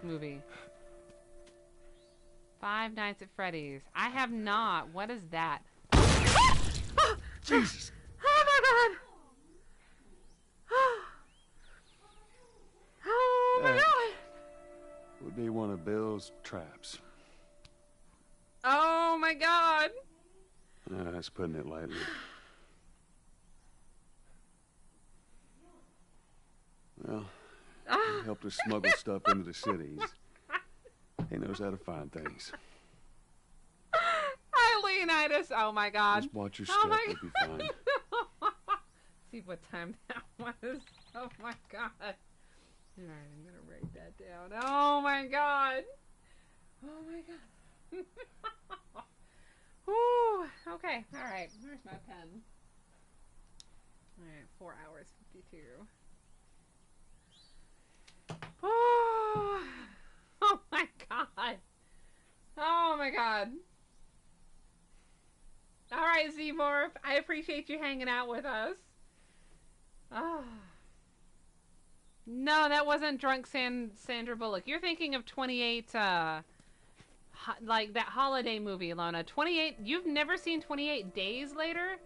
movie. Five Nights at Freddy's. I have not. What is that? Jesus. Oh my god. Oh my god. Would be one of Bill's traps. Oh my god. That's putting it lightly. Well, he helped us smuggle stuff into the cities. He knows how to find things. Hi, Leonidas. Oh my god. Just watch your Oh step, my you'll be fine. See what time that was. Oh my god. Alright, I'm gonna write that down. Oh my god. Oh my god. Whew. Okay, alright. Where's my pen? Alright, 4 hours 52. Oh, oh my god. Oh my god. Alright, Z-Morph. I appreciate you hanging out with us. Oh. No, that wasn't Drunk Sandra Bullock. You're thinking of 28, like that holiday movie, Lona. 28, you've never seen 28 Days Later?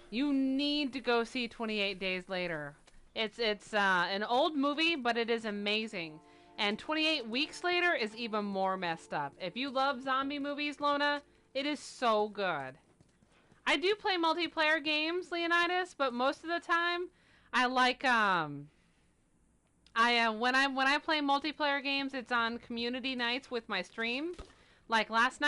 You need to go see 28 Days Later. It's an old movie, but it is amazing. And 28 Weeks Later is even more messed up. If you love zombie movies, Lona, it is so good. I do play multiplayer games, Leonidas, but most of the time, I like when I play multiplayer games, it's on community nights with my stream. Like last night.